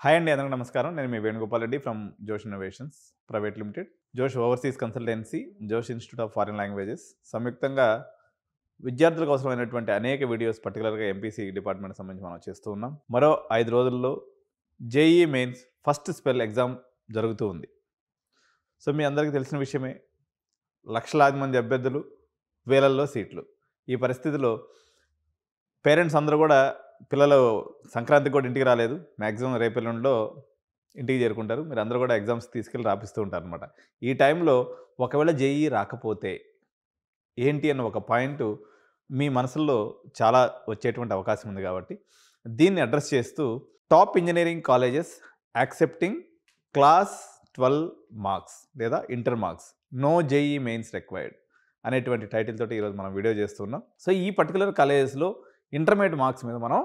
Hi అండి, అందరికీ నమస్కారం. నేను మీ వేణుగోపాల్ రెడ్డి ఫ్రమ్ జోష్ ఇన్నోవేషన్స్ ప్రైవేట్ లిమిటెడ్, జోష్ ఓవర్సీస్ కన్సల్టెన్సీ, జోష్ ఇన్స్టిట్యూట్ ఆఫ్ ఫారిన్ లాంగ్వేజెస్ సంయుక్తంగా విద్యార్థులకు అవసరమైనటువంటి అనేక వీడియోస్ పర్టికులర్గా ఎంపీసీ డిపార్ట్మెంట్ సంబంధించి మనం చేస్తూ ఉన్నాం. మరో 5 రోజుల్లో JEE mains first spell exam జరుగుతూ ఉంది. సో మీ అందరికీ తెలిసిన విషయమే, లక్షలాది మంది అభ్యర్థులు, వేలల్లో సీట్లు. ఈ పరిస్థితిలో పేరెంట్స్ అందరూ కూడా పిల్లలు సంక్రాంతికి కూడా ఇంటికి రాలేదు, మ్యాక్సిమం రేపెల్లుండిలో ఇంటికి చేరుకుంటారు. మీరు అందరూ కూడా ఎగ్జామ్స్ తీసుకెళ్ళి రాపిస్తూ ఉంటారనమాట. ఈ టైంలో ఒకవేళ జేఈ రాకపోతే ఏంటి అన్న ఒక పాయింట్ మీ మనసుల్లో చాలా వచ్చేటువంటి అవకాశం ఉంది. కాబట్టి దీన్ని అడ్రస్ చేస్తూ top engineering colleges accepting class 12 marks లేదా inter marks, no JEE mains required అనేటువంటి టైటిల్ తోటి ఈరోజు మనం వీడియో చేస్తున్నాం. సో ఈ పర్టికులర్ కాలేజెస్లో ఇంటర్మీడియట్ మార్క్స్ మీద మనం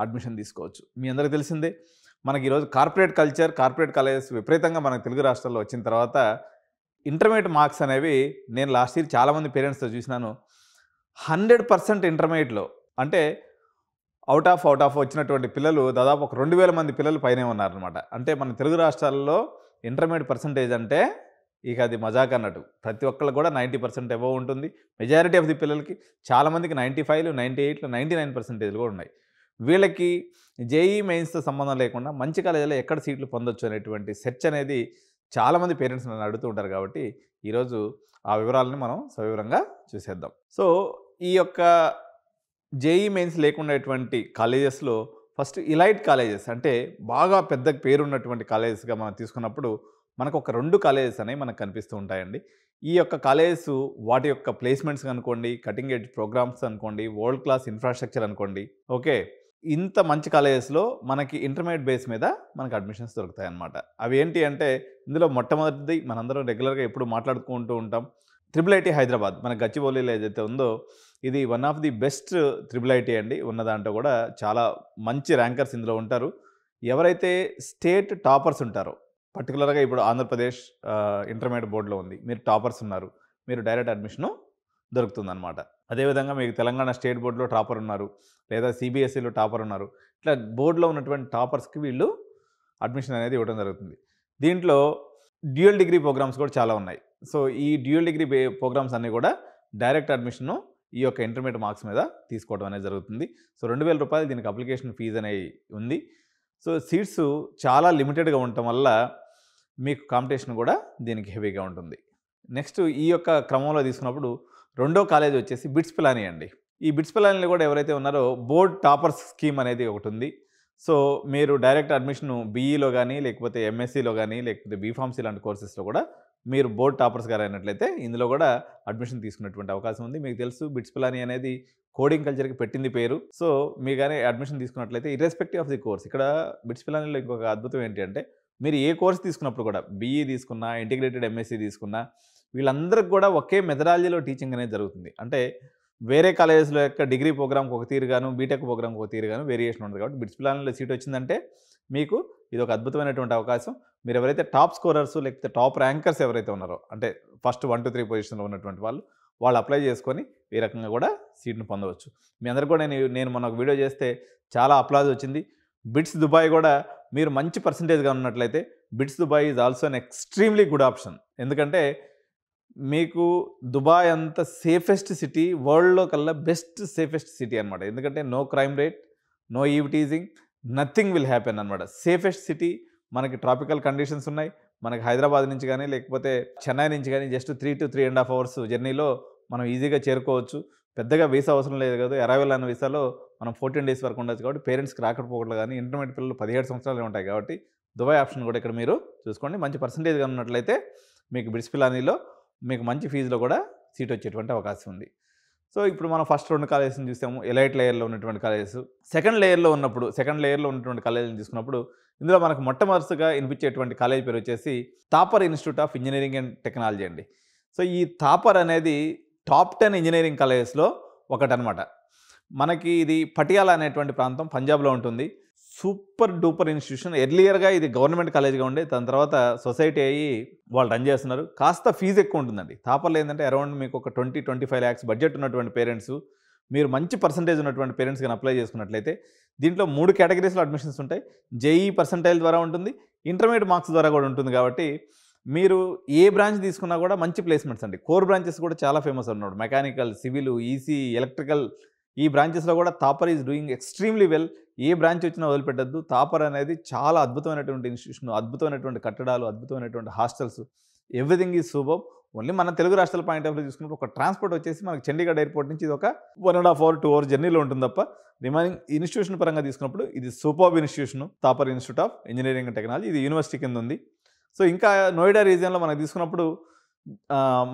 అడ్మిషన్ తీసుకోవచ్చు. మీ అందరికీ తెలిసిందే, మనకి ఈరోజు కార్పొరేట్ కల్చర్, కార్పొరేట్ కాలేజెస్ విపరీతంగా మనకు తెలుగు రాష్ట్రాల్లో వచ్చిన తర్వాత ఇంటర్మీడియట్ మార్క్స్ అనేవి నేను లాస్ట్ ఇయర్ చాలామంది పేరెంట్స్తో చూసినాను. 100% ఇంటర్మీడియట్లో అంటే అవుట్ ఆఫ్ వచ్చినటువంటి పిల్లలు దాదాపు ఒక 2000 మంది పిల్లలు పైనే ఉన్నారనమాట. అంటే మన తెలుగు రాష్ట్రాల్లో ఇంటర్మీడియట్ పర్సంటేజ్ అంటే ఇక అది మజాక్ అన్నట్టు. ప్రతి ఒక్కళ్ళు కూడా 90% అబోవ్ ఉంటుంది. మెజారిటీ ఆఫ్ ది పిల్లలకి చాలామందికి 95, 98, 99% కూడా ఉన్నాయి. వీళ్ళకి జేఈ మెయిన్స్తో సంబంధం లేకుండా మంచి కాలేజీలో ఎక్కడ సీట్లు పొందొచ్చు అనేటువంటి సెర్చ్ అనేది చాలామంది పేరెంట్స్ నన్ను అడుగుతూ ఉంటారు. కాబట్టి ఈరోజు ఆ వివరాలని మనం సవివరంగా చూసేద్దాం. సో ఈ యొక్క జేఈ మెయిన్స్ లేకుండాటువంటి కాలేజెస్లో ఫస్ట్ ఇలైట్ కాలేజెస్ అంటే బాగా పెద్ద పేరున్నటువంటి కాలేజెస్గా మనం తీసుకున్నప్పుడు మనకు ఒక 2 కాలేజెస్ అనేవి మనకు కనిపిస్తూ ఉంటాయండి. ఈ యొక్క కాలేజెస్ వాటి యొక్క ప్లేస్మెంట్స్ అనుకోండి, కటింగ్ ఎడ్జ్ ప్రోగ్రామ్స్ అనుకోండి, వరల్డ్ క్లాస్ ఇన్ఫ్రాస్ట్రక్చర్ అనుకోండి, ఓకే, ఇంత మంచి కాలేజెస్లో మనకి ఇంటర్మీడియట్ బేస్ మీద మనకు అడ్మిషన్స్ దొరుకుతాయి అన్నమాట. అవి ఏంటి అంటే ఇందులో మొట్టమొదటిది మనందరం రెగ్యులర్గా ఎప్పుడు మాట్లాడుకుంటూ ఉంటాం, ట్రిపుల్ ఐటీ హైదరాబాద్. మన గచ్చిబౌలిలో ఏదైతే ఉందో ఇది one of the best triple IT అండి. ఉన్న దాంట్లో కూడా చాలా మంచి ర్యాంకర్స్ ఇందులో ఉంటారు. ఎవరైతే స్టేట్ టాపర్స్ ఉంటారో, పర్టికులర్గా ఇప్పుడు ఆంధ్రప్రదేశ్ ఇంటర్మీడియట్ బోర్డులో ఉంది, మీరు టాపర్స్ ఉన్నారు, మీరు డైరెక్ట్ అడ్మిషను దొరుకుతుందన్నమాట. అదేవిధంగా మీకు తెలంగాణ స్టేట్ బోర్డులో టాపర్ ఉన్నారు, లేదా సిబిఎస్ఈలో టాపర్ ఉన్నారు, ఇట్లా బోర్డులో ఉన్నటువంటి టాపర్స్కి వీళ్ళు అడ్మిషన్ అనేది ఇవ్వడం జరుగుతుంది. దీంట్లో డ్యూయల్ డిగ్రీ ప్రోగ్రామ్స్ కూడా చాలా ఉన్నాయి. సో ఈ డ్యూయల్ డిగ్రీ ప్రోగ్రామ్స్ అన్నీ కూడా డైరెక్ట్ అడ్మిషను ఈ యొక్క ఇంటర్మీడియట్ మార్క్స్ మీద తీసుకోవడం అనేది జరుగుతుంది. సో 2000 రూపాయలు దీనికి అప్లికేషన్ ఫీజు అనేది ఉంది. సో సీట్స్ చాలా లిమిటెడ్గా ఉండటం వల్ల మీకు కాంపిటీషన్ కూడా దీనికి హెవీగా ఉంటుంది. నెక్స్ట్ ఈ యొక్క క్రమంలో తీసుకున్నప్పుడు రెండో కాలేజ్ వచ్చేసి బిట్స్ పిలానీ అండి. ఈ బిట్స్ పిలానీలో కూడా ఎవరైతే ఉన్నారో బోర్డ్ టాపర్స్ స్కీమ్ అనేది ఒకటి ఉంది. సో మీరు డైరెక్ట్ అడ్మిషన్ బీఈలో కానీ, లేకపోతే ఎంఎస్సీలో కానీ, లేకపోతే బీఫార్మసీ లాంటి కోర్సెస్లో కూడా మీరు బోర్డ్ టాపర్స్ గారు అయినట్లయితే ఇందులో కూడా అడ్మిషన్ తీసుకునేటువంటి అవకాశం ఉంది. మీకు తెలుసు, బిట్స్ పిలానీ అనేది కోడింగ్ కల్చర్కి పెట్టింది పేరు. సో మీరు కానీ అడ్మిషన్ తీసుకున్నట్లయితే ఇర్రెస్పెక్టివ్ ఆఫ్ ది కోర్స్, ఇక్కడ బిట్స్ పిలానీలో ఇంకొక అద్భుతం ఏంటి అంటే మీరు ఏ కోర్స్ తీసుకున్నప్పుడు కూడా, బీఈ తీసుకున్నా, ఇంటిగ్రేటెడ్ ఎంఎస్సీ తీసుకున్నా, వీళ్ళందరికీ కూడా ఒకే మెథడాలజీలో టీచింగ్ అనేది జరుగుతుంది. అంటే వేరే కాలేజెస్లో యొక్క డిగ్రీ ప్రోగ్రామ్కి ఒక తీరుగాను, బీటెక్ ప్రోగ్రామ్కి ఒక తీరుగాను వేరియేషన్ ఉంటుంది. కాబట్టి బిట్స్ పిలానీలో సీట్ వచ్చిందంటే మీకు ఇది ఒక అద్భుతమైనటువంటి అవకాశం. మీరు ఎవరైతే టాప్ స్కోరర్స్ లేకపోతే టాప్ ర్యాంకర్స్ ఎవరైతే ఉన్నారో, అంటే ఫస్ట్ 1 to 3 పొజిషన్లో ఉన్నటువంటి వాళ్ళు అప్లై చేసుకొని ఈ రకంగా కూడా సీట్ను పొందవచ్చు. మీ అందరికీ కూడా నేను మొన్న ఒక వీడియో చేస్తే చాలా అప్లాజ్ వచ్చింది. బిట్స్ దుబాయ్ కూడా మీరు మంచి పర్సంటేజ్గా ఉన్నట్లయితే bits Dubai is also an extremely good option. ఎందుకంటే మీకు దుబాయ్ అంత సేఫెస్ట్ సిటీ, వరల్డ్లో కల్లా బెస్ట్ సేఫెస్ట్ సిటీ అనమాట. ఎందుకంటే no crime rate, no eve teasing, nothing will happen అనమాట. సేఫెస్ట్ సిటీ, మనకి ట్రాపికల్ కండిషన్స్ ఉన్నాయి. మనకి హైదరాబాద్ నుంచి కానీ, లేకపోతే చెన్నై నుంచి కానీ జస్ట్ 3 to 3.5 hours జర్నీలో మనం ఈజీగా చేరుకోవచ్చు. పెద్దగా వీసా అవసరం లేదు కదా. అరైవల్ అన్న వీసాలో మనం 14 days వరకు ఉండొచ్చు. కాబట్టి పేరెంట్స్కి రాకపోకట్లు కానీ, ఇంటర్మీడియట్ పిల్లలు 17 సంవత్సరాలు ఉంటాయి. కాబట్టి దుబాయ్ ఆప్షన్ కూడా ఇక్కడ మీరు చూసుకోండి. మంచి పర్సంటేజ్గా ఉన్నట్లయితే మీకు బిట్స్ పిలానీలో మీకు మంచి ఫీజులో కూడా సీట్ వచ్చేటువంటి అవకాశం ఉంది. సో ఇప్పుడు మనం ఫస్ట్ 2 కాలేజెస్ని చూసాము, ఎలైట్ లేయర్లో ఉన్నటువంటి కాలేజెస్. సెకండ్ లేయర్లో ఉన్నటువంటి కాలేజీని తీసుకున్నప్పుడు ఇందులో మనకు మొట్టమొదటిగా వినిపించేటువంటి కాలేజ్ పేరు వచ్చేసి Thapar institute of engineering and technology అండి. సో ఈ థాపర్ అనేది టాప్ 10 ఇంజనీరింగ్ కాలేజెస్లో ఒకటనమాట. మనకి ఇది పటియాలా అనేటువంటి ప్రాంతం పంజాబ్లో ఉంటుంది. Super duper institution. ఎర్లియర్గా ఇది గవర్నమెంట్ కాలేజ్గా ఉండే, దాని తర్వాత సొసైటీ అయ్యి వాళ్ళు రన్ చేస్తున్నారు. కాస్త ఫీజు ఎక్కువ ఉంటుందండి. థాపర్లో ఏంటంటే అరౌండ్ మీకు ఒక 20-25 lakhs బడ్జెట్ ఉన్నటువంటి పేరెంట్స్ మీరు మంచి పర్సంటేజ్ ఉన్నటువంటి పేరెంట్స్ కానీ అప్లై చేసుకున్నట్లయితే దీంట్లో 3 కేటగిరీస్లో అడ్మిషన్స్ ఉంటాయి. జేఈఈ పర్సంటైల్ ద్వారా ఉంటుంది, ఇంటర్మీడియట్ మార్క్స్ ద్వారా కూడా ఉంటుంది. కాబట్టి మీరు ఏ బ్రాంచ్ తీసుకున్నా కూడా మంచి ప్లేస్మెంట్స్ అండి. కోర్ బ్రాంచెస్ కూడా చాలా ఫేమస్ అన్నాడు. మెకానికల్, సివిల్, ఈసీ, ఎలక్ట్రికల్ ఈ బ్రాంచెస్లో కూడా Thapar is doing extremely well. A branch వచ్చినా వదిలిపెట్టద్దు. తాపర్ అనేది చాలా అద్భుతమైనటువంటి ఇన్స్టిట్యూషన్, అద్భుతమైనటువంటి కట్టడాలు, అద్భుతమైనటువంటి hostels, everything is super. Only మన తెలుగు రాష్ట్రాల పాయింట్ ఆఫ్ వ్యూ చూసుకున్నప్పుడు ఒక ట్రాన్స్పోర్ట్ వచ్చేసి మనకి చండీగఢ్ ఎయిర్పోర్ట్ నుంచి ఇది ఒక 1.5 అవర్ 2 అవర్ జర్నీలో ఉంటుంది తప్ప రిమైనింగ్ ఇన్స్టిట్యూషన్ పరంగా తీసుకున్నప్పుడు ఇది super institution, Thapar institute of engineering and technology. ఇది యూనివర్సిటీ కింద ఉంది. సో ఇంకా నోయిడా రీజియన్లో మనకు తీసుకున్నప్పుడు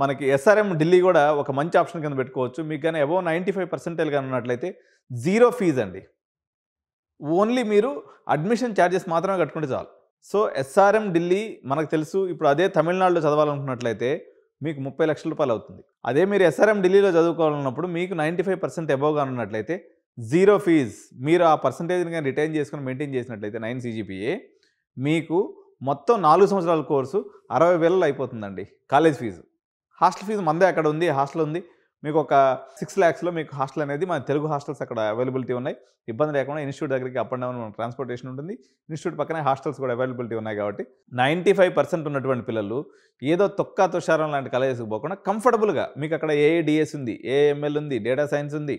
మనకి ఎస్ఆర్ఎం ఢిల్లీ కూడా ఒక మంచి ఆప్షన్ కింద పెట్టుకోవచ్చు. మీకు కానీ అబౌవ్ 95% కానీ ఉన్నట్లయితే జీరో ఫీజ్ అండి. ఓన్లీ మీరు అడ్మిషన్ ఛార్జెస్ మాత్రమే కట్టుకుంటే చాలు. సో ఎస్ఆర్ఎం ఢిల్లీ మనకు తెలుసు. ఇప్పుడు అదే తమిళనాడులో చదవాలనుకున్నట్లయితే మీకు 30 లక్షల రూపాయలు అవుతుంది. అదే మీరు ఎస్ఆర్ఎం ఢిల్లీలో చదువుకోవాలన్నప్పుడు మీకు 95% అబోవ్గా ఉన్నట్లయితే జీరో ఫీజ్. మీరు ఆ పర్సంటేజ్ని కానీ రిటైన్ చేసుకుని మెయింటైన్ చేసినట్లయితే 9 CGPA మీకు మొత్తం 4 సంవత్సరాల కోర్సు 60,000 అయిపోతుందండి కాలేజ్ ఫీజు. హాస్టల్ ఫీజు మందే అక్కడ ఉంది, హాస్టల్ ఉంది. మీకు ఒక 6 lakhsలో మీకు హాస్టల్ అనేది మన తెలుగు హాస్టల్స్ అక్కడ అవైలబిలిటీ ఉన్నాయి. ఇబ్బంది లేకుండా ఇన్స్టిట్యూట్ దగ్గరికి అప్ అండ్ డౌన్ ట్రాన్స్పోర్టేషన్ ఉంటుంది. ఇన్స్టిట్యూట్ పక్కనే హాస్టల్స్ కూడా అవైలబిలిటీ ఉన్నాయి. కాబట్టి 95% ఉన్నటువంటి పిల్లలు ఏదో తొక్క తుషారం లాంటి కాలేజెస్కి పోకుండా కంఫర్టబుల్గా మీకు అక్కడ ఏఐడిఎస్ ఉంది, ఏఎంఎల్ ఉంది, డేటా సైన్స్ ఉంది,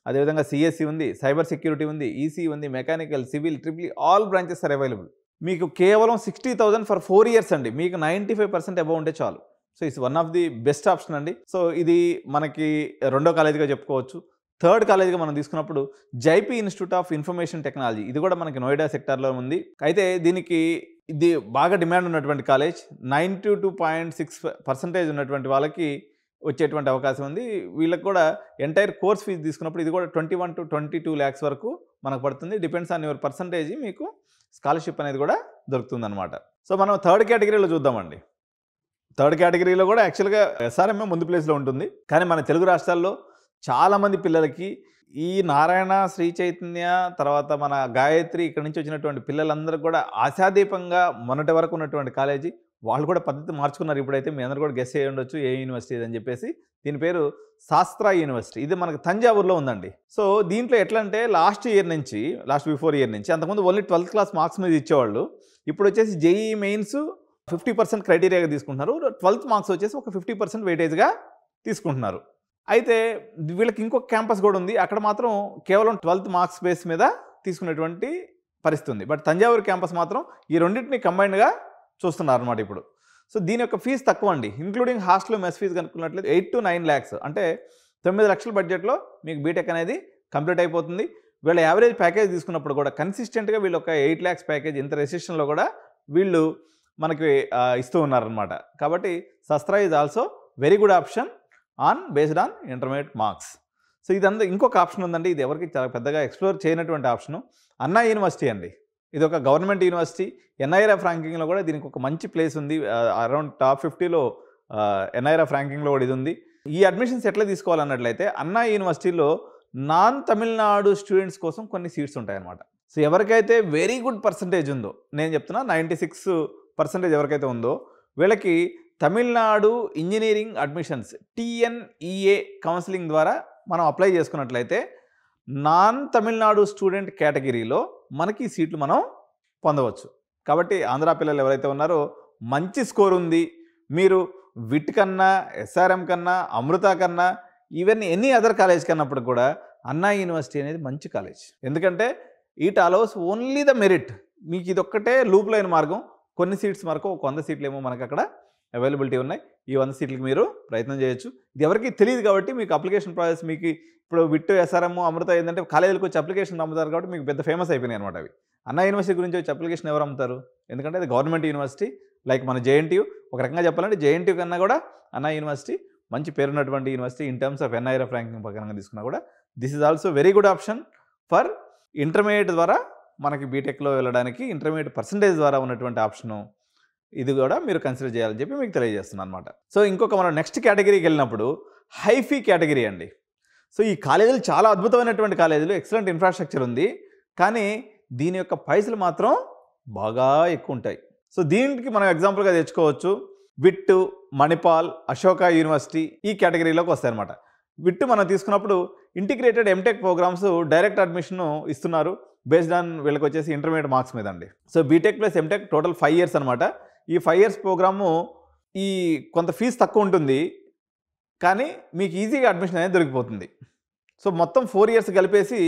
అదేవిధంగా సిఎస్సి ఉంది, సైబర్ సెక్యూరిటీ ఉంది, ఈసీ ఉంది, mechanical, civil, triple all branches are available. మీకు కేవలం 60,000 ఫర్ 4 years అండి. మీకు 95% అబౌవ్ ఉంటే చాలు. So it's one of the best option అండి. సో ఇది మనకి రెండో కాలేజీగా చెప్పుకోవచ్చు. థర్డ్ కాలేజీగా మనం తీసుకున్నప్పుడు Jaypee institute of information technology. ఇది కూడా మనకి నోయిడా సెక్టార్లో ఉంది. అయితే దీనికి ఇది బాగా డిమాండ్ ఉన్నటువంటి కాలేజ్. 92.6% ఉన్నటువంటి వాళ్ళకి వచ్చేటువంటి అవకాశం ఉంది. వీళ్ళకి కూడా ఎంటైర్ కోర్స్ ఫీజు తీసుకున్నప్పుడు ఇది కూడా 21 to 22 lakhs వరకు మనకు పడుతుంది. డిపెండ్స్ ఆన్ యువర్ పర్సంటేజ్ మీకు స్కాలర్షిప్ అనేది కూడా దొరుకుతుంది అనమాట. సో మనం థర్డ్ కేటగిరీలో చూద్దామండి. థర్డ్ కేటగిరీలో కూడా యాక్చువల్గా ఎస్ఆర్ఎంఏ ముందు ప్లేస్లో ఉంటుంది. కానీ మన తెలుగు రాష్ట్రాల్లో చాలామంది పిల్లలకి ఈ నారాయణ, శ్రీ చైతన్య, తర్వాత మన గాయత్రి ఇక్కడ నుంచి వచ్చినటువంటి పిల్లలందరూ కూడా ఆశాదీపంగా మొన్నటి వరకు ఉన్నటువంటి కాలేజీ వాళ్ళు కూడా పద్ధతి మార్చుకున్నారు. ఇప్పుడైతే మీ అందరూ కూడా గెస్ చేయి ఉండొచ్చు ఏ యూనివర్సిటీ అని చెప్పేసి. దీని పేరు శాస్త్ర యూనివర్సిటీ. ఇది మనకు తంజావూరులో ఉందండి. సో దీంట్లో ఎట్లా అంటే లాస్ట్ బిఫోర్ ఇయర్ నుంచి అంతకుముందు ఓన్లీ 12th class మార్క్స్ మీద ఇచ్చేవాళ్ళు. ఇప్పుడు వచ్చేసి జేఈఈ మెయిన్స్ 50% క్రైటీరియాగా తీసుకుంటున్నారు. 12th మార్క్స్ వచ్చేసి ఒక 50% వెయిటేజ్గా తీసుకుంటున్నారు. అయితే వీళ్ళకి ఇంకొక క్యాంపస్ కూడా ఉంది. అక్కడ మాత్రం కేవలం 12th మార్క్స్ బేస్ మీద తీసుకునేటువంటి పరిస్థితి ఉంది. బట్ తంజావూరు క్యాంపస్ మాత్రం ఈ రెండింటిని కంబైన్డ్గా చూస్తున్నారు అనమాట ఇప్పుడు. సో దీని యొక్క ఫీజు తక్కువ అండి. ఇంక్లూడింగ్ హాస్టల్ మెస్ ఫీజు కనుక్కున్నట్లయితే 8 to 9 lakhs అంటే 9 లక్షల బడ్జెట్లో మీకు బీటెక్ అనేది కంప్లీట్ అయిపోతుంది. వీళ్ళ యావరేజ్ ప్యాకేజ్ తీసుకున్నప్పుడు కూడా కన్సిస్టెంట్గా వీళ్ళు ఒక 8 lakhs ప్యాకేజ్ ఇంత రెసిషన్లో కూడా వీళ్ళు మనకి ఇస్తూ ఉన్నారనమాట. కాబట్టి శస్త్ర is also very good option based on intermediate marks. So ఇదంతా ఇంకొక ఆప్షన్ ఉందండి. ఇది ఎవరికి చాలా పెద్దగా ఎక్స్ప్లోర్ చేయనటువంటి ఆప్షను అన్నా యూనివర్సిటీ అండి. ఇది ఒక గవర్నమెంట్ యూనివర్సిటీ. ఎన్ఐఆర్ఎఫ్ ర్యాంకింగ్లో కూడా దీనికి ఒక మంచి ప్లేస్ ఉంది. అరౌండ్ టాప్ 50లో ఎన్ఐఆర్ఎఫ్ ర్యాంకింగ్లో కూడా ఇది ఉంది. ఈ అడ్మిషన్స్ ఎట్లా తీసుకోవాలన్నట్లయితే అన్నా యూనివర్సిటీలో నాన్ తమిళనాడు స్టూడెంట్స్ కోసం కొన్ని సీట్స్ ఉంటాయన్నమాట. సో ఎవరికైతే వెరీ గుడ్ పర్సంటేజ్ ఉందో, నేను చెప్తున్నా 96% ఎవరికైతే ఉందో వీళ్ళకి Tamil Nadu engineering admissions TNEA counselling ద్వారా మనం అప్లై చేసుకున్నట్లయితే నాన్ తమిళనాడు స్టూడెంట్ కేటగిరీలో మనకి ఈ సీట్లు మనం పొందవచ్చు. కాబట్టి ఆంధ్ర పిల్లలు ఎవరైతే ఉన్నారో మంచి స్కోర్ ఉంది, మీరు విట్ కన్నా, ఎస్ఆర్ఎం కన్నా, అమృత కన్నా, ఈవెన్ ఎనీ అదర్ కాలేజ్ కన్నప్పుడు కూడా అన్నా యూనివర్సిటీ అనేది మంచి కాలేజ్. ఎందుకంటే it allows only the merit. మీకు ఇది ఒక్కటే లూప్ లైన్ మార్గం. కొన్ని సీట్స్ వరకు ఒక 100 సీట్లు ఏమో మనకు అక్కడ అవైలబిలిటీ ఉన్నాయి. ఈ 100 సీట్లకి మీరు ప్రయత్నం చేయొచ్చు. ఇది ఎవరికి తెలియదు కాబట్టి మీకు అప్లికేషన్ ప్రాసెస్ మీకు ఇప్పుడు విట్, ఎస్ఆర్ఎం, అమృత ఏంటంటే కాలేజీలకు వచ్చి అప్లికేషన్ అమ్ముతారు కాబట్టి మీకు పెద్ద ఫేమస్ అయిపోయినాయి అనమాట అవి. అన్నా యూనివర్సిటీ గురించి వచ్చి అప్లికేషన్ ఎవరు అమ్ముతారు? ఎందుకంటే అది గవర్నమెంట్ యూనివర్సిటీ. లైక్ మన జేఎన్టీయూ, ఒక రకంగా చెప్పాలంటే జేఎన్టీయూ కన్నా కూడా అన్నా యూనివర్సిటీ మంచి పేరున్నటువంటి university. In terms of NIRF ranking ప్రకారంగా తీసుకున్నా కూడా this is also very good option for intermediate ద్వారా మనకి బీటెక్లో వెళ్ళడానికి. ఇంటర్మీడియట్ పర్సంటేజ్ ద్వారా ఉన్నటువంటి ఆప్షను ఇది కూడా మీరు కన్సిడర్ చేయాలని చెప్పి మీకు తెలియజేస్తున్నాను అనమాట. సో ఇంకొక మనం నెక్స్ట్ కేటగిరీకి వెళ్ళినప్పుడు హైఫీ కేటగిరీ అండి. సో ఈ కాలేజీలు చాలా అద్భుతమైనటువంటి కాలేజీలు, ఎక్సలెంట్ ఇన్ఫ్రాస్ట్రక్చర్ ఉంది. కానీ దీని యొక్క పైసలు మాత్రం బాగా ఎక్కువ ఉంటాయి. సో దీనికి మనం ఎగ్జాంపుల్గా తెచ్చుకోవచ్చు విట్, మణిపాల్, అశోక యూనివర్సిటీ ఈ కేటగిరీలోకి వస్తాయి అనమాట. విట్టు మనం తీసుకున్నప్పుడు integrated MTech programmes direct admission ఇస్తున్నారు బేస్డ్ ఆన్ వీళ్ళకి వచ్చేసి ఇంటర్మీడియట్ మార్క్స్ మీద అండి. So BTech plus MTech total 5 years అనమాట. ఈ 5 ఇయర్స్ ప్రోగ్రాము ఈ కొంత ఫీజు తక్కువ ఉంటుంది, కానీ మీకు ఈజీగా అడ్మిషన్ అనేది దొరికిపోతుంది. సో మొత్తం 4 ఇయర్స్ కలిపేసి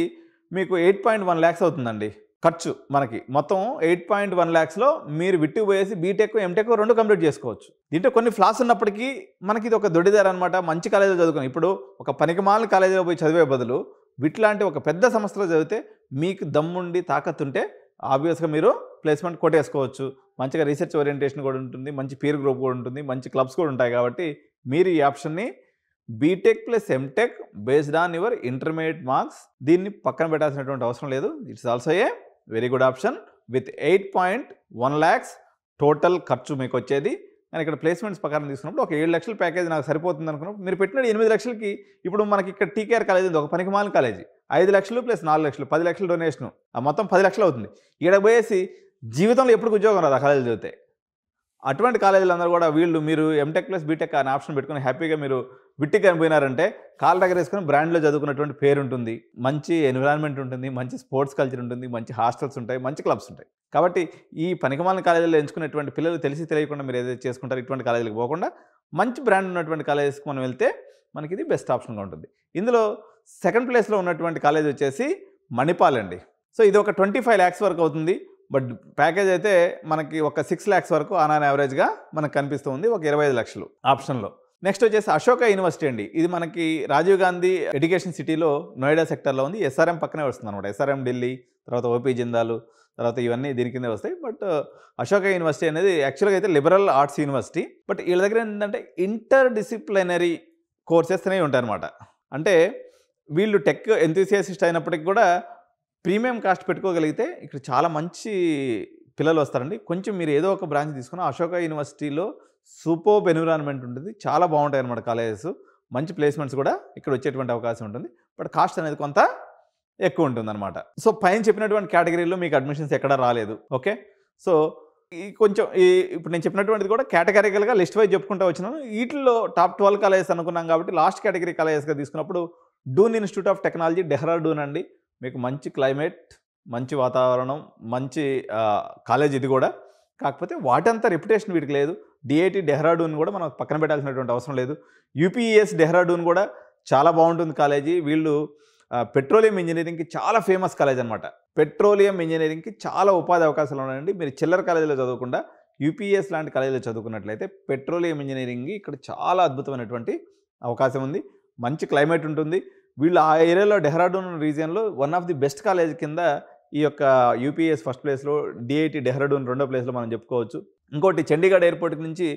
మీకు 8.1 lakhs అవుతుందండి ఖర్చు. మనకి మొత్తం 8.1 lakhsలో మీరు విట్టు పోయేసి బీటెక్ ఎంటెక్ 2 కంప్లీట్ చేసుకోవచ్చు. దీంట్లో కొన్ని ఫ్లాస్ ఉన్నప్పటికీ మనకి ఇది ఒక దొడ్డిదారు అనమాట. మంచి కాలేజీలో చదువుకుని ఇప్పుడు ఒక పనికిమాలిన కాలేజీలో పోయి చదివే బదులు వీట్లాంటి ఒక పెద్ద సంస్థలో చదివితే మీకు దమ్ముండి తాకత్తుంటే ఆబ్వియస్గా మీరు ప్లేస్మెంట్ కొట్టేసుకోవచ్చు. మంచిగా రీసెర్చ్ ఓరియంటేషన్ కూడా ఉంటుంది, మంచి పీర్ గ్రూప్ కూడా ఉంటుంది, మంచి క్లబ్స్ కూడా ఉంటాయి. కాబట్టి మీరు ఈ ఆప్షన్ని BTech plus MTech based on your intermediate marks దీన్ని పక్కన పెట్టాల్సినటువంటి అవసరం లేదు. It's also a very good option with 8.1 lakhs total ఖర్చు మీకు వచ్చేది. కానీ ఇక్కడ ప్లేస్మెంట్స్ ప్రకారం తీసుకున్నప్పుడు ఒక 7 లక్షల ప్యాకేజ్ నాకు సరిపోతుంది అనుకున్నప్పుడు మీరు పెట్టిన 8 లక్షలకి ఇప్పుడు మనకి ఇక్కడ టీకేఆర్ కాలేజ్ ఉంది, ఒక పనికిమాలిన కాలేజీ. 5 లక్షలు ప్లస్ 4 లక్షలు 10 లక్షలు డొనేషను, ఆ మొత్తం 10 లక్షలు అవుతుంది. ఇక్కడ పోయేసి జీవితంలో ఎప్పుడు ఉద్యోగం రాదు ఆ కాలేజీ చదివితే. అటువంటి కాలేజీలు అందరూ కూడా మీరు ఎంటెక్ ప్లస్ బీటెక్ అనే ఆప్షన్ పెట్టుకుని హ్యాపీగా మీరు విట్టికి పోయినారంటే కాళ్ళ దగ్గర వేసుకుని బ్రాండ్లో చదువుకున్నటువంటి పేరు ఉంటుంది, మంచి ఎన్విరాన్మెంట్ ఉంటుంది, మంచి స్పోర్ట్స్ కల్చర్ ఉంటుంది, మంచి హాస్టల్స్ ఉంటాయి, మంచి క్లబ్స్ ఉంటాయి. కాబట్టి ఈ పనికిమాలిన కాలేజీలో ఎంచుకునేటువంటి పిల్లలు తెలిసి తెలియకుండా మీరు ఏదైతే చేసుకుంటారో ఇటువంటి కాలేజీలకు పోకుండా మంచి బ్రాండ్ ఉన్నటువంటి కాలేజెస్కి మనం వెళ్తే మనకి ఇది బెస్ట్ ఆప్షన్గా ఉంటుంది. ఇందులో సెకండ్ ప్లేస్లో ఉన్నటువంటి కాలేజ్ వచ్చేసి మణిపాల్ అండి. సో ఇది ఒక 25 lakhs వరకు అవుతుంది. బట్ ప్యాకేజ్ అయితే మనకి ఒక 6 lakhs వరకు ఆన్ యావరేజ్గా మనకు కనిపిస్తుంది, ఒక 25 లక్షలు ఆప్షన్లో. నెక్స్ట్ వచ్చేసి అశోక యూనివర్సిటీ అండి. ఇది మనకి రాజీవ్ గాంధీ ఎడ్యుకేషన్ సిటీలో నోయిడా సెక్టర్లో ఉంది. ఎస్ఆర్ఎం పక్కనే వస్తుంది అనమాట. ఎస్ఆర్ఎం ఢిల్లీ, తర్వాత ఓపీ జిందాలు, తర్వాత ఇవన్నీ దీని కిందే వస్తాయి. బట్ అశోక యూనివర్సిటీ అనేది యాక్చువల్గా అయితే లిబరల్ ఆర్ట్స్ యూనివర్సిటీ. బట్ వీళ్ళ దగ్గర ఏంటంటే ఇంటర్ డిసిప్లినరీ కోర్సెస్ అనేవి ఉంటాయి అనమాట. అంటే వీళ్ళు టెక్ ఎంతూసియాసిస్ట్ అయినప్పటికీ కూడా ప్రీమియం కాస్ట్ పెట్టుకోగలిగితే ఇక్కడ చాలా మంచి పిల్లలు వస్తారండి. కొంచెం మీరు ఏదో ఒక బ్రాంచ్ తీసుకున్న అశోక యూనివర్సిటీలో సూపర్బ్ ఎన్విరాన్మెంట్ ఉంటుంది, చాలా బాగుంటాయి అనమాట కాలేజెస్. మంచి ప్లేస్మెంట్స్ కూడా ఇక్కడ వచ్చేటువంటి అవకాశం ఉంటుంది. బట్ కాస్ట్ అనేది కొంత ఎక్కువ ఉంటుందన్నమాట. సో పైన చెప్పినటువంటి కేటగిరీలో మీకు అడ్మిషన్స్ ఎక్కడా రాలేదు. ఓకే, సో ఈ కొంచెం ఇప్పుడు నేను చెప్పినటువంటిది కూడా కేటగిరికల్గా లిస్ట్ వైజ్ చెప్పుకుంటూ వచ్చినాను. వీటిలో టాప్ 12 కాలేజెస్ అనుకున్నాం కాబట్టి లాస్ట్ కేటగిరీ కాలేజెస్గా తీసుకున్నప్పుడు Doon institute of technology Dehradun అండి. మీకు మంచి క్లైమేట్, మంచి వాతావరణం, మంచి కాలేజ్ ఇది కూడా. కాకపోతే వాటంతా రెప్యుటేషన్ వీటికి లేదు. డిఐటి డెహ్రాడూన్ కూడా మనం పక్కన పెట్టాల్సినటువంటి అవసరం లేదు. యూపీఎస్ డెహ్రాడూన్ కూడా చాలా బాగుంటుంది కాలేజీ. వీళ్ళు పెట్రోలియం ఇంజనీరింగ్కి చాలా ఫేమస్ కాలేజ్ అనమాట. పెట్రోలియం ఇంజనీరింగ్కి చాలా ఉపాధి అవకాశాలు ఉన్నాయండి. మీరు చిల్లర కాలేజీలో చదవకుండా యూపీఎస్ లాంటి కాలేజీలో చదువుకున్నట్లయితే పెట్రోలియం ఇంజనీరింగ్కి ఇక్కడ చాలా అద్భుతమైనటువంటి అవకాశం ఉంది. మంచి క్లైమేట్ ఉంటుంది. వీళ్ళు ఆ ఏరియాలో డెహ్రాడూన్ రీజియన్లో one of the best college కింద ఈ యొక్క యూపీఎస్ ఫస్ట్ ప్లేస్లో, డిఐటి డెహ్రాడూన్ రెండో ప్లేస్లో మనం చెప్పుకోవచ్చు. ఇంకోటి చండీగఢ్ ఎయిర్పోర్ట్ నుంచి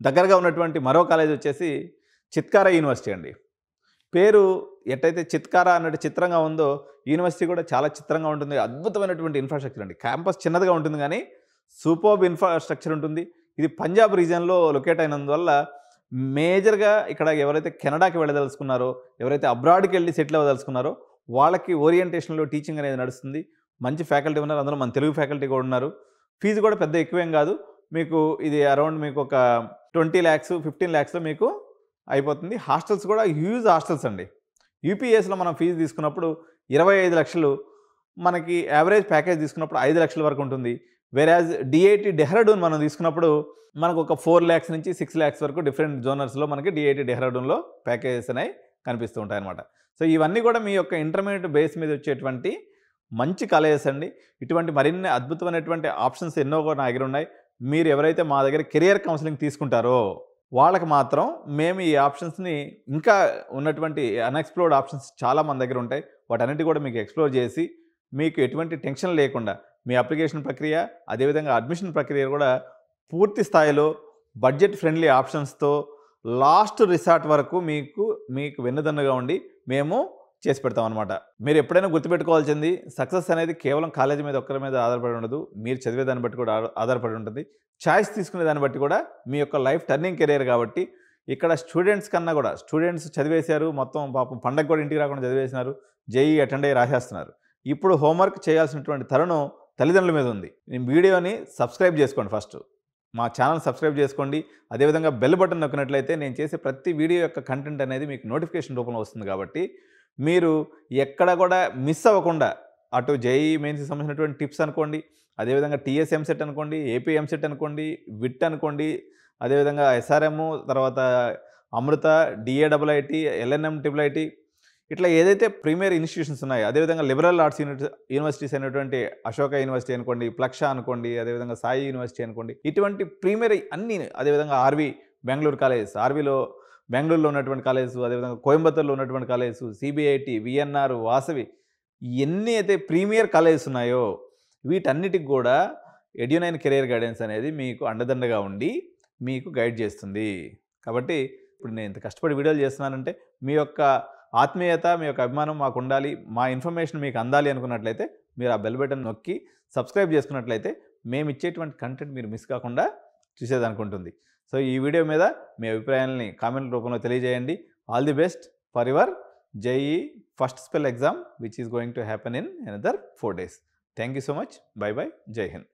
దగ్గరగా ఉన్నటువంటి మరో కాలేజ్ వచ్చేసి చిత్కారా యూనివర్సిటీ అండి. పేరు ఎట్టయితే చిత్కారా అన్నట్టు చిత్రంగా ఉందో యూనివర్సిటీ కూడా చాలా చిత్రంగా ఉంటుంది. అద్భుతమైనటువంటి ఇన్ఫ్రాస్ట్రక్చర్ అండి. క్యాంపస్ చిన్నదిగా ఉంటుంది కానీ సూపర్బ్ ఇన్ఫ్రాస్ట్రక్చర్ ఉంటుంది. ఇది పంజాబ్ రీజియన్లో లొకేట్ అయినందువల్ల మేజర్గా ఇక్కడ ఎవరైతే కెనడాకి వెళ్ళదలుచుకున్నారో, ఎవరైతే అబ్రాడ్కి వెళ్ళి సెటిల్ అవ్వదలుచుకున్నారో వాళ్ళకి ఓరియంటేషన్లో టీచింగ్ అనేది నడుస్తుంది. మంచి ఫ్యాకల్టీ ఉన్నారు, అందులో మన తెలుగు ఫ్యాకల్టీ కూడా ఉన్నారు. ఫీజు కూడా పెద్ద ఎక్కువేం కాదు. మీకు ఇది అరౌండ్ మీకు ఒక 20 lakhs 15 lakhsలో మీకు అయిపోతుంది. హాస్టల్స్ కూడా హ్యూజ్ హాస్టల్స్ అండి. యూపీఎస్లో మనం ఫీజు తీసుకున్నప్పుడు 25 లక్షలు, మనకి యావరేజ్ ప్యాకేజ్ తీసుకున్నప్పుడు 5 లక్షల వరకు ఉంటుంది. వేరాజ్ డిఐటి డెహ్రాడూన్ మనం తీసుకున్నప్పుడు మనకు ఒక 4 lakhs నుంచి 6 lakhs వరకు డిఫరెంట్ జోనర్స్లో మనకి డిఐటి డెహ్రాడూన్లో ప్యాకేజెస్ అనేవి కనిపిస్తూ ఉంటాయి అన్నమాట. సో ఇవన్నీ కూడా మీ యొక్క ఇంటర్మీడియట్ బేస్ మీద వచ్చేటువంటి మంచి కాలేజెస్ అండి. ఇటువంటి మరిన్ని అద్భుతమైనటువంటి ఆప్షన్స్ ఎన్నో కూడా నా దగ్గర ఉన్నాయి. మీరు ఎవరైతే మా దగ్గర కెరియర్ కౌన్సిలింగ్ తీసుకుంటారో వాళ్ళకి మాత్రం మేము ఈ ఆప్షన్స్ని, ఇంకా ఉన్నటువంటి అన్ఎక్స్ప్లోర్డ్ ఆప్షన్స్ చాలా మన దగ్గర ఉంటాయి. వాటన్నిటి కూడా మీకు ఎక్స్ప్లోర్ చేసి మీకు ఎటువంటి టెన్షన్ లేకుండా మీ అప్లికేషన్ ప్రక్రియ, అదేవిధంగా అడ్మిషన్ ప్రక్రియ కూడా పూర్తి స్థాయిలో బడ్జెట్ ఫ్రెండ్లీ ఆప్షన్స్తో లాస్ట్ రిసార్ట్ వరకు మీకు వెన్నుదన్నుగా ఉండి మేము చేసి పెడతాం అనమాట. మీరు ఎప్పుడైనా గుర్తుపెట్టుకోవాల్సింది, సక్సెస్ అనేది కేవలం కాలేజీ మీద ఒక్కరి మీద ఆధారపడి ఉండదు. మీరు చదివే దాన్ని బట్టి కూడా ఆధారపడి ఉంటుంది. చాయిస్ తీసుకునే దాన్ని బట్టి కూడా మీ యొక్క లైఫ్ టర్నింగ్ కెరియర్ కాబట్టి ఇక్కడ స్టూడెంట్స్ కన్నా కూడా, స్టూడెంట్స్ చదివేశారు, మొత్తం పాపం పండగ కూడా ఇంటికి రాకుండా చదివేసినారు, జేఈ అటెండ్ అయ్యి రాసేస్తున్నారు. ఇప్పుడు హోంవర్క్ చేయాల్సినటువంటి తరుణం తల్లిదండ్రుల మీద ఉంది. ఈ వీడియోని సబ్స్క్రైబ్ చేసుకోండి ఫస్ట్. మా ఛానల్ సబ్స్క్రైబ్ చేసుకోండి. అదేవిధంగా బెల్ బటన్ నొక్కినట్లయితే నేను చేసే ప్రతి వీడియో యొక్క కంటెంట్ అనేది మీకు నోటిఫికేషన్ రూపంలో వస్తుంది కాబట్టి మీరు ఎక్కడ కూడా మిస్ అవ్వకుండా అటు జేఈఈ మెయిన్స్‌కి సంబంధించినటువంటి టిప్స్ అనుకోండి, అదేవిధంగా టీఎస్ ఎంసెట్ అనుకోండి, ఏపీ ఎంసెట్ అనుకోండి, విట్ అనుకోండి, అదేవిధంగా ఎస్ఆర్ఎమ్, తర్వాత అమృత, డిఏఐఐటీ, ఎల్ఎన్ఎం ట్రిపుల్ ఐటీ ఇట్లా ఏదైతే ప్రీమియర్ ఇన్స్టిట్యూషన్స్ ఉన్నాయో, అదేవిధంగా లిబరల్ ఆర్ట్స్ యూనివర్సిటీస్ అయినటువంటి అశోక యూనివర్సిటీ అనుకోండి, ప్లక్ష అనుకోండి, అదేవిధంగా సాయి యూనివర్సిటీ అనుకోండి, ఇటువంటి ప్రీమియర్ అన్ని, అదేవిధంగా ఆర్వి బెంగళూరు కాలేజ్, ఆర్వీలో బెంగళూరులో ఉన్నటువంటి కాలేజెస్, అదేవిధంగా కోయంబత్తూరులో ఉన్నటువంటి కాలేజెస్, సిబిఐటి, విఎన్ఆర్, వాసవి ఎన్ని అయితే ప్రీమియర్ కాలేజెస్ ఉన్నాయో వీటన్నిటికి కూడా ఎడ్యునైన్ కెరియర్ గైడెన్స్ అనేది మీకు అండదండగా ఉండి మీకు గైడ్ చేస్తుంది. కాబట్టి ఇప్పుడు నేను ఇంత కష్టపడి వీడియోలు చేస్తున్నానంటే మీ యొక్క ఆత్మీయత, మీ యొక్క అభిమానం మాకు ఉండాలి, మా ఇన్ఫర్మేషన్ మీకు అందాలి అనుకున్నట్లయితే మీరు ఆ బెల్ బటన్ నొక్కి సబ్స్క్రైబ్ చేసుకున్నట్లయితే మేము ఇచ్చేటువంటి కంటెంట్ మీరు మిస్ కాకుండా చూసేదనుకుంటుంది. సో ఈ వీడియో మీద మీ అభిప్రాయాలని కామెంట్ రూపంలో తెలియజేయండి. All the best for your JEE first spell exam which is going to happen in another 4 days. Thank you so much. By by. జై హింద్.